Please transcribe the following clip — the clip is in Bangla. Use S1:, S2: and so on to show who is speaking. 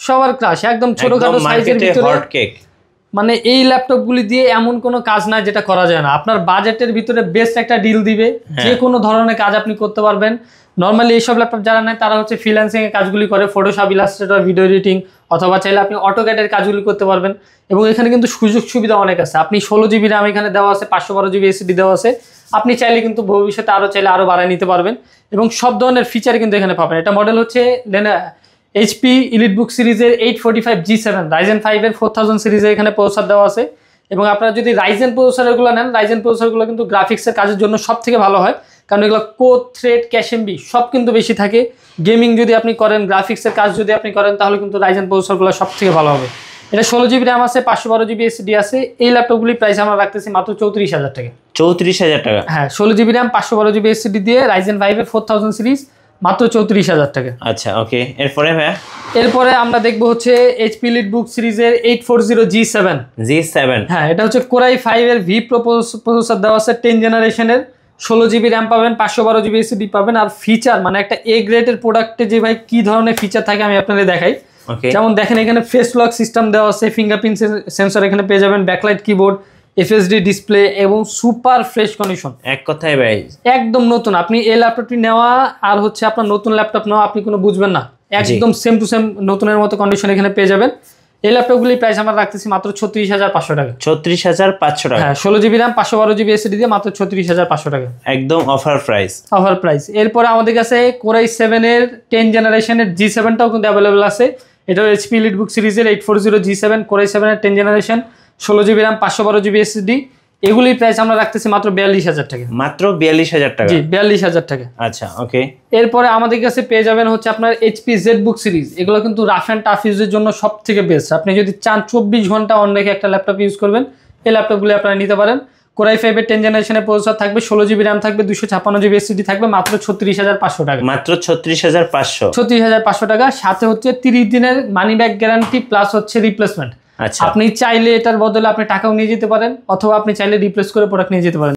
S1: সবার ক্রাশ, একদম ছোটখাটো সাইজের ভিতরে
S2: হট কেক।
S1: মানে এই ল্যাপটপগুলি দিয়ে এমন কোনো কাজ নাই যেটা করা যায় না। আপনার বাজেটের ভিতরে বেস্ট একটা ডিল দিবে, যে কোনো ধরনের কাজ আপনি করতে পারবেন। নর্মালি এইসব ল্যাপটপ যারা নেয় তারা হচ্ছে ফ্রিল্যান্সিং এর কাজগুলি করে, ফটোশপ, ইলাস্ট্রেটর, ভিডিও এডিটিং, অথবা চাইলে আপনি অটোক্যাডের কাজগুলি করতে পারবেন। এবং এখানে কিন্তু সুযোগ সুবিধা অনেক আছে। আপনি 16 GB RAM এখানে দেওয়া আছে, 512 GB SSD দেওয়া আছে। আপনি চাইলে কিন্তু ভবিষ্যতে চাইলে আরও বাড়ায় নিতে পারবেন, এবং সব ধরনের ফিচার কিন্তু এখানে পাবেন। এটা মডেল হচ্ছে এইচপি EliteBook সিরিজের 845G7 Ryzen 5 এর 4000 সিরিজের এখানে প্রসেসর দেওয়া আছে। এবং আপনারা যদি রাইজেন প্রসেসরগুলো নেন, রাইজেন প্রসেসরগুলো কিন্তু গ্রাফিক্সের কাজের জন্য সব থেকে ভালো হয়, কারণ এগুলো কোর, থ্রেড, ক্যাশ এমবি সব কিন্তু বেশি থাকে। গেমিং যদি আপনি করেন, গ্রাফিক্সের কাজ যদি আপনি করেন, তাহলে কিন্তু রাইজেন প্রসেসরগুলো সব থেকে ভালো হবে। এটা 16 GB RAM আছে, 512 GB SSD আছে। এই ল্যাপটপগুলি প্রাইস আমরা রাখতেছি মাত্র 34,000 টাকা।
S2: 34,000 টাকা?
S1: হ্যাঁ, 16 GB RAM 512 GB SSD দিয়ে Ryzen 5 এর 4000 সিরিজ মাত্র 34,000 টাকা।
S2: আচ্ছা, ওকে। এরপরে ভাই,
S1: এরপরে আমরা দেখবো হচ্ছে HP EliteBook সিরিজের 840G7। হ্যাঁ, এটা হচ্ছে Core i5 এর V Pro প্রসেসর দেওয়া আছে, 10 জেনারেশনের। 16 GB RAM পাবেন, 512 GB SSD পাবেন। আর ফিচার মানে একটা A গ্রেডের প্রোডাক্টে যে ভাই কি ধরনের ফিচার থাকে আমি আপনাদের দেখাই। যেমন দেখেন, এখানে ফেস লক সিস্টেম দেওয়া আছে, ফিঙ্গারপ্রিন্ট সেন্সর এখানে পেয়ে যাবেন, ব্যাকলাইট কিবোর্ড, FSD ডিসপ্লে এবং সুপার ফ্রেশ কন্ডিশন।
S2: এক কথায় ভাই
S1: একদম নতুন। আপনি এই ল্যাপটপটি নেওয়া আর হচ্ছে আপনার নতুন ল্যাপটপ নেওয়া আপনি কোনো বুঝবেন না, একদম সেম টু সেম নতুনের মতো কন্ডিশন এখানে পেয়ে যাবেন। এই ল্যাপটপগুলি প্রাইস আমরা রাখতেছি মাত্র 36,500 টাকা।
S2: 36,500 টাকা?
S1: হ্যাঁ, 16 GB RAM 512 GB SSD দিয়ে মাত্র 36,500 টাকা, একদম
S2: অফার প্রাইস।
S1: Offer price. এরপরে আমাদের কাছে Core i7 এর 10 জেনারেশনের G7টাও কিন্তু অ্যাভেলেবল আছে। এটাও HP EliteBook সিরিজের 840G7 Core i7 এর 10 generation, 16 GB RAM 512 GB SSD। এগুলির প্রাইস আমরা রাখতেছি মাত্র 42,000 টাকা।
S2: মাত্র 42,000 টাকা?
S1: জি, 42,000 টাকা।
S2: আচ্ছা, ওকে।
S1: এরপরে আমাদের কাছে পেয়ে যাবেন হচ্ছে আপনার HP ZBook সিরিজ। এগুলো কিন্তু রাফ অ্যান্ড টাফ ইউজের জন্য সব থেকে বেস্ট। আপনি যদি চান 24 ঘন্টা অন রেখে একটা ল্যাপটপ ইউজ করবেন, এই ল্যাপটপগুলি আপনারা নিতে পারেন। Core i5 এর 10 জেনারেশনের প্রসেসর থাকবে, 16 GB RAM থাকবে, 256 GB SSD থাকবে, মাত্র 36,500 টাকা।
S2: মাত্র 36,500?
S1: 36,500 টাকা। সাথে হচ্ছে 30 দিনের মানি ব্যাক গ্যারান্টি প্লাস হচ্ছে রিপ্লেসমেন্ট।
S2: আচ্ছা,
S1: আপনি চাইলে এটার বদলে আপনি টাকাও নিয়ে যেতে পারেন, অথবা আপনি চাইলে রিপ্লেস করে প্রোডাক্ট নিয়ে যেতে পারেন।